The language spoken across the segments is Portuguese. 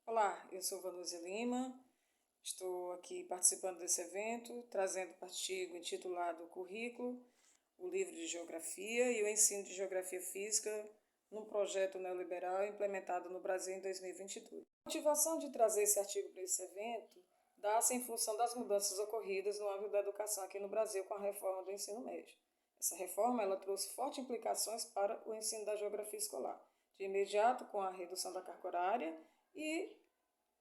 Olá, eu sou Vanusa Lima, estou aqui participando desse evento, trazendo um artigo intitulado O Currículo, o livro de Geografia e o ensino de Geografia Física num projeto neoliberal implementado no Brasil em 2022. A motivação de trazer esse artigo para esse evento dá-se em função das mudanças ocorridas no âmbito da educação aqui no Brasil com a reforma do ensino médio. Essa reforma ela trouxe fortes implicações para o ensino da geografia escolar, de imediato com a redução da carga horária e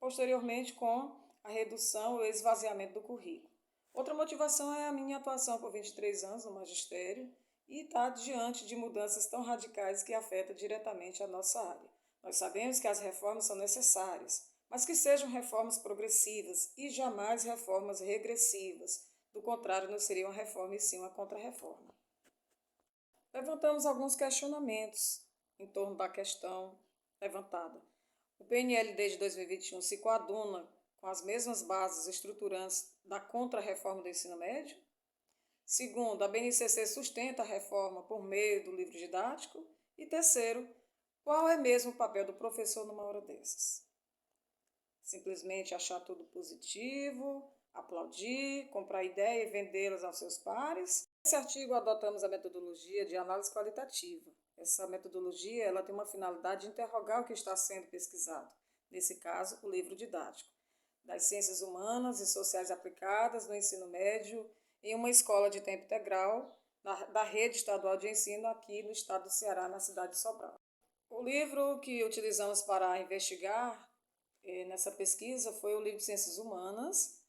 posteriormente com a redução e esvaziamento do currículo. Outra motivação é a minha atuação por 23 anos no magistério e estar diante de mudanças tão radicais que afetam diretamente a nossa área. Nós sabemos que as reformas são necessárias, mas que sejam reformas progressivas e jamais reformas regressivas. Do contrário, não seria uma reforma e sim uma contra-reforma. Levantamos alguns questionamentos em torno da questão levantada. O PNLD de 2021 se coaduna com as mesmas bases estruturantes da contra-reforma do ensino médio? Segundo, a BNCC sustenta a reforma por meio do livro didático? E terceiro, qual é mesmo o papel do professor numa hora dessas? Simplesmente achar tudo positivo, aplaudir, comprar ideia e vendê-las aos seus pares? Nesse artigo adotamos a metodologia de análise qualitativa. Essa metodologia ela tem uma finalidade de interrogar o que está sendo pesquisado, nesse caso, o livro didático, das ciências humanas e sociais aplicadas no ensino médio em uma escola de tempo integral da rede estadual de ensino aqui no estado do Ceará, na cidade de Sobral. O livro que utilizamos para investigar nessa pesquisa foi o livro de Ciências Humanas,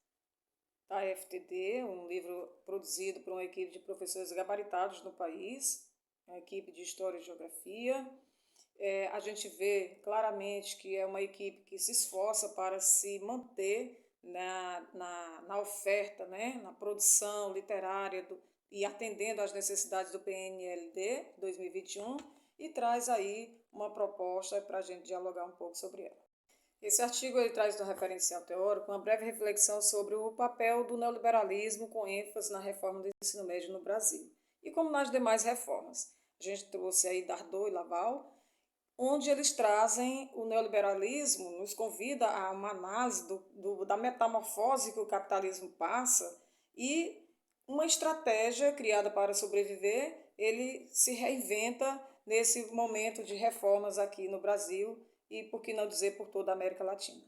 da FTD, um livro produzido por uma equipe de professores gabaritados no país, uma equipe de História e Geografia. A gente vê claramente que é uma equipe que se esforça para se manter na oferta, né, na produção literária e atendendo às necessidades do PNLD 2021 e traz aí uma proposta para a gente dialogar um pouco sobre ela. Esse artigo ele traz um referencial teórico uma breve reflexão sobre o papel do neoliberalismo com ênfase na reforma do ensino médio no Brasil e como nas demais reformas. A gente trouxe aí Dardot e Laval, onde eles trazem o neoliberalismo, nos convida a uma análise da metamorfose que o capitalismo passa e uma estratégia criada para sobreviver, ele se reinventa nesse momento de reformas aqui no Brasil e, por que não dizer, por toda a América Latina.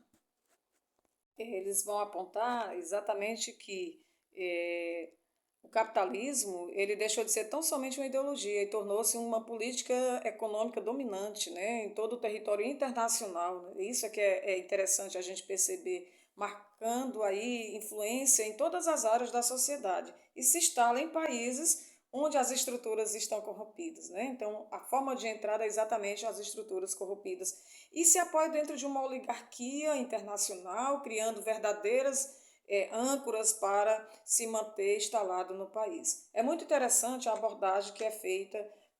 Eles vão apontar exatamente que o capitalismo ele deixou de ser tão somente uma ideologia e tornou-se uma política econômica dominante, né, em todo o território internacional. Isso é que é interessante a gente perceber, marcando aí influência em todas as áreas da sociedade e se instala em países onde as estruturas estão corrompidas, né? Então, a forma de entrada é exatamente as estruturas corrompidas e se apoia dentro de uma oligarquia internacional, criando verdadeiras âncoras para se manter instalado no país. É muito interessante a abordagem que é feita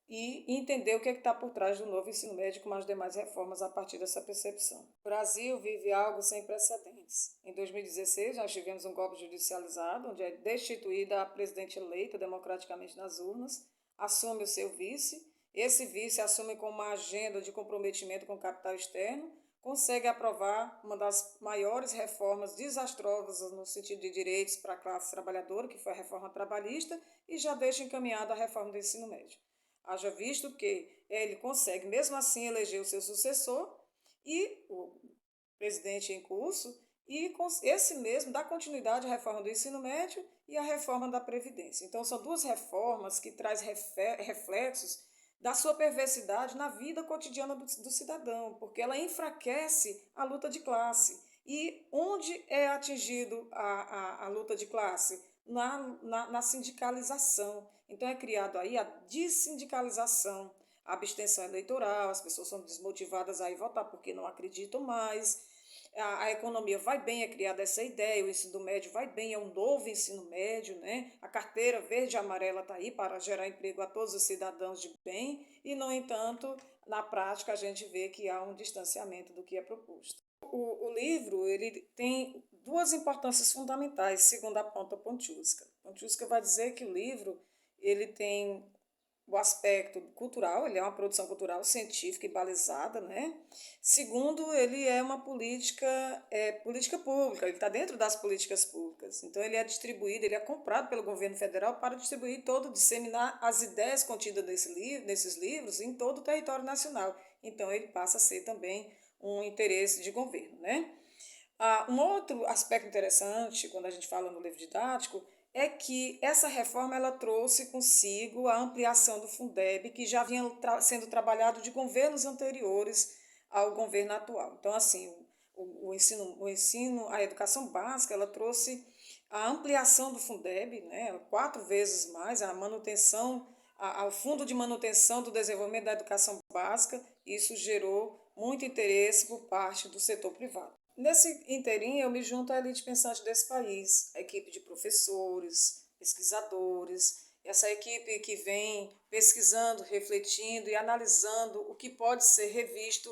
e entender o que está por trás do novo ensino médio com as demais reformas a partir dessa percepção. O Brasil vive algo sem precedentes. Em 2016, nós tivemos um golpe judicializado, onde é destituída a presidente eleita democraticamente nas urnas, assume o seu vice, esse vice assume com uma agenda de comprometimento com o capital externo, consegue aprovar uma das maiores reformas desastrosas no sentido de direitos para a classe trabalhadora, que foi a reforma trabalhista, e já deixa encaminhada a reforma do ensino médio. Haja visto que ele consegue, mesmo assim, eleger o seu sucessor e o presidente em curso, e esse mesmo dá continuidade à reforma do ensino médio e à reforma da Previdência. Então, são duas reformas que trazem reflexos da sua perversidade na vida cotidiana do cidadão, porque ela enfraquece a luta de classe. E onde é atingido a luta de classe? Na sindicalização. Então é criado aí a dessindicalização, a abstenção eleitoral, as pessoas são desmotivadas a ir votar porque não acreditam mais. A economia vai bem, é criada essa ideia, o ensino médio vai bem, é um novo ensino médio, né? A carteira verde e amarela está aí para gerar emprego a todos os cidadãos de bem e, no entanto, na prática a gente vê que há um distanciamento do que é proposto. O livro ele tem duas importâncias fundamentais, segundo aponta Pontiusca. Pontiusca vai dizer que o livro ele tem o aspecto cultural, ele é uma produção cultural científica e balizada, né? Segundo, ele é uma política pública, ele está dentro das políticas públicas. Então, ele é distribuído, ele é comprado pelo governo federal para distribuir disseminar as ideias contidas nesses livros em todo o território nacional. Então, ele passa a ser também um interesse de governo, né? Um outro aspecto interessante, quando a gente fala no livro didático, é que essa reforma ela trouxe consigo a ampliação do Fundeb, que já vinha sendo trabalhado de governos anteriores ao governo atual. Então, assim, a educação básica, ela trouxe a ampliação do Fundeb, né, 4 vezes mais, a manutenção, ao Fundo de Manutenção do Desenvolvimento da Educação Básica. Isso gerou muito interesse por parte do setor privado. Nesse inteirinho, eu me junto à elite pensante desse país, a equipe de professores, pesquisadores, essa equipe que vem pesquisando, refletindo e analisando o que pode ser revisto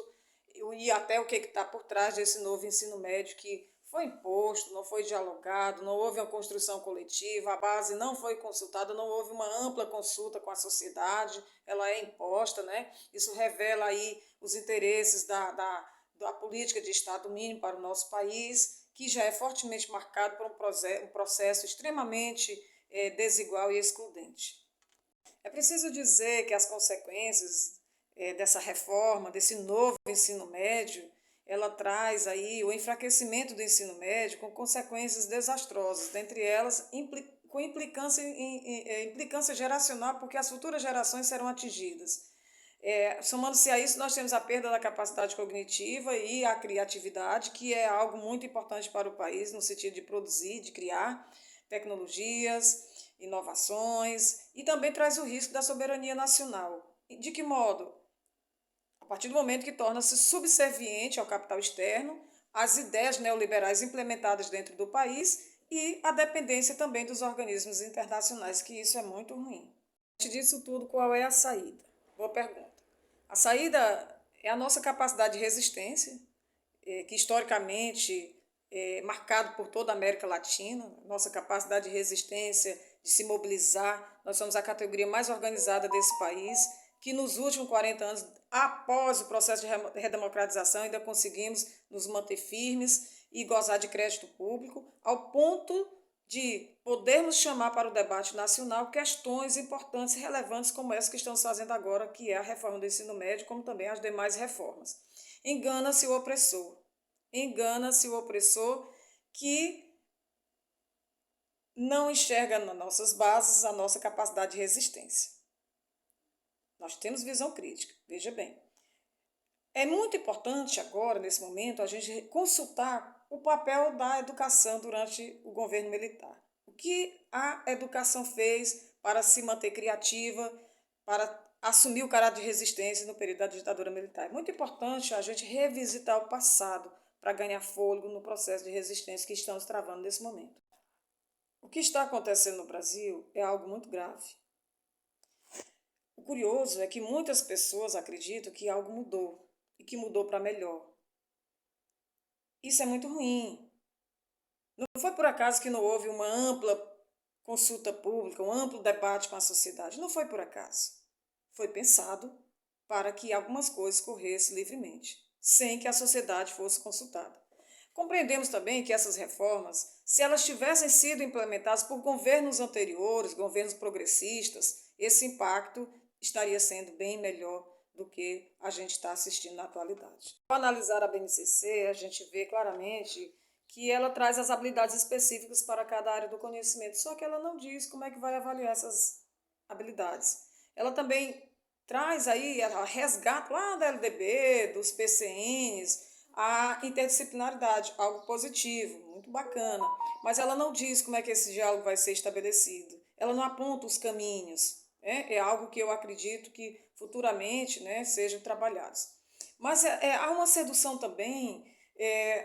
e até o que está por trás desse novo ensino médio que foi imposto, não foi dialogado, não houve uma construção coletiva, a base não foi consultada, não houve uma ampla consulta com a sociedade, ela é imposta, né? Isso revela aí os interesses da política de Estado mínimo para o nosso país, que já é fortemente marcado por um processo extremamente desigual e excludente. É preciso dizer que as consequências dessa reforma, desse novo ensino médio, ela traz aí o enfraquecimento do ensino médio com consequências desastrosas, dentre elas com implicância geracional, porque as futuras gerações serão atingidas. Somando-se a isso, nós temos a perda da capacidade cognitiva e a criatividade, que é algo muito importante para o país, no sentido de produzir, de criar tecnologias, inovações, e também traz o risco da soberania nacional. De que modo? A partir do momento que torna-se subserviente ao capital externo, às ideias neoliberais implementadas dentro do país e a dependência também dos organismos internacionais, que isso é muito ruim. Diante disso tudo, qual é a saída? Boa pergunta. A saída é a nossa capacidade de resistência, que historicamente é marcado por toda a América Latina, nossa capacidade de resistência, de se mobilizar. Nós somos a categoria mais organizada desse país, que nos últimos 40 anos, após o processo de redemocratização, ainda conseguimos nos manter firmes e gozar de crédito público, ao ponto de podermos chamar para o debate nacional questões importantes e relevantes como essa que estamos fazendo agora, que é a reforma do ensino médio, como também as demais reformas. Engana-se o opressor. Engana-se o opressor que não enxerga nas nossas bases a nossa capacidade de resistência. Nós temos visão crítica, veja bem. É muito importante agora, nesse momento, a gente consultar o papel da educação durante o governo militar. O que a educação fez para se manter criativa, para assumir o caráter de resistência no período da ditadura militar. É muito importante a gente revisitar o passado para ganhar fôlego no processo de resistência que estamos travando nesse momento. O que está acontecendo no Brasil é algo muito grave. O curioso é que muitas pessoas acreditam que algo mudou e que mudou para melhor. Isso é muito ruim. Não foi por acaso que não houve uma ampla consulta pública, um amplo debate com a sociedade. Não foi por acaso. Foi pensado para que algumas coisas corressem livremente, sem que a sociedade fosse consultada. Compreendemos também que essas reformas, se elas tivessem sido implementadas por governos anteriores, governos progressistas, esse impacto estaria sendo bem melhor do que a gente está assistindo na atualidade. Ao analisar a BNCC, a gente vê claramente que ela traz as habilidades específicas para cada área do conhecimento, só que ela não diz como é que vai avaliar essas habilidades. Ela também traz aí, ela resgata lá da LDB, dos PCNs, a interdisciplinaridade, algo positivo, muito bacana, mas ela não diz como é que esse diálogo vai ser estabelecido, ela não aponta os caminhos, né? É algo que eu acredito que futuramente, né, sejam trabalhados. Mas há uma sedução também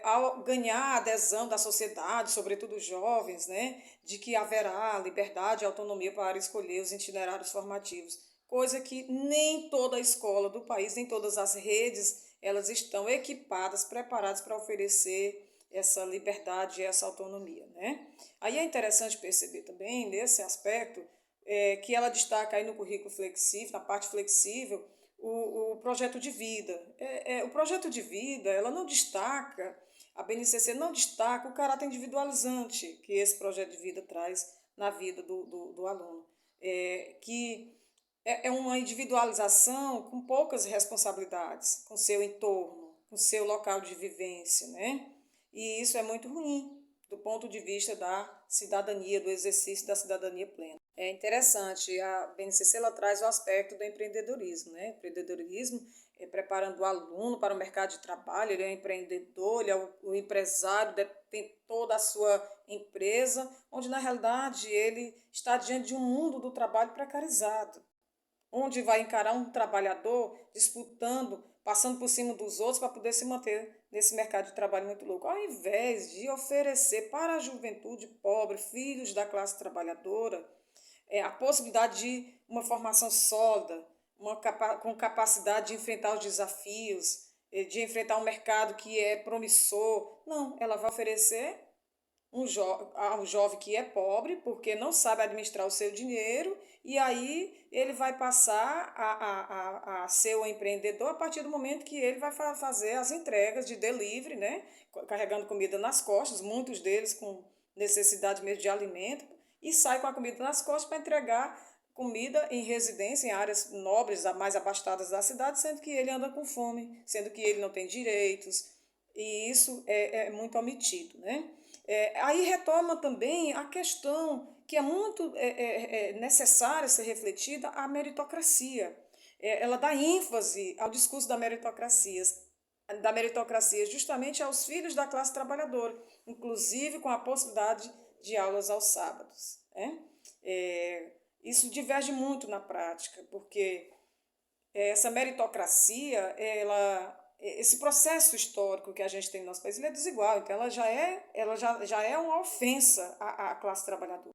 ao ganhar a adesão da sociedade, sobretudo os jovens, né, de que haverá liberdade e autonomia para escolher os itinerários formativos, coisa que nem toda a escola do país, nem todas as redes, elas estão equipadas, preparadas para oferecer essa liberdade e essa autonomia, né? Aí é interessante perceber também, nesse aspecto, que ela destaca aí no currículo flexível, na parte flexível, o projeto de vida. O projeto de vida, ela não destaca, a BNCC não destaca o caráter individualizante que esse projeto de vida traz na vida do aluno. Que é uma individualização com poucas responsabilidades, com seu entorno, com seu local de vivência, né? E isso é muito ruim do ponto de vista da cidadania, do exercício da cidadania plena. É interessante, a BNCC ela traz o aspecto do empreendedorismo, né? Empreendedorismo é preparando o aluno para o mercado de trabalho, ele é um empreendedor, ele é o empresário, tem toda a sua empresa, onde na realidade ele está diante de um mundo do trabalho precarizado, onde vai encarar um trabalhador disputando, passando por cima dos outros para poder se manter nesse mercado de trabalho muito louco. Ao invés de oferecer para a juventude pobre, filhos da classe trabalhadora, a possibilidade de uma formação sólida, com capacidade de enfrentar os desafios, de enfrentar um mercado que é promissor. Não, ela vai oferecer ao jovem que é pobre, porque não sabe administrar o seu dinheiro, e aí ele vai passar a ser um empreendedor a partir do momento que ele vai fazer as entregas de delivery, né? Carregando comida nas costas, muitos deles com necessidade mesmo de alimento, e sai com a comida nas costas para entregar comida em residência, em áreas nobres, mais abastadas da cidade, sendo que ele anda com fome, sendo que ele não tem direitos, e isso é muito omitido, né? Aí retoma também a questão que é muito necessária ser refletida, a meritocracia. Ela dá ênfase ao discurso da meritocracia justamente aos filhos da classe trabalhadora, inclusive com a possibilidade de aulas aos sábados, né? Isso diverge muito na prática, porque essa meritocracia, esse processo histórico que a gente tem no nosso país, ele é desigual, então ela já é uma ofensa à classe trabalhadora.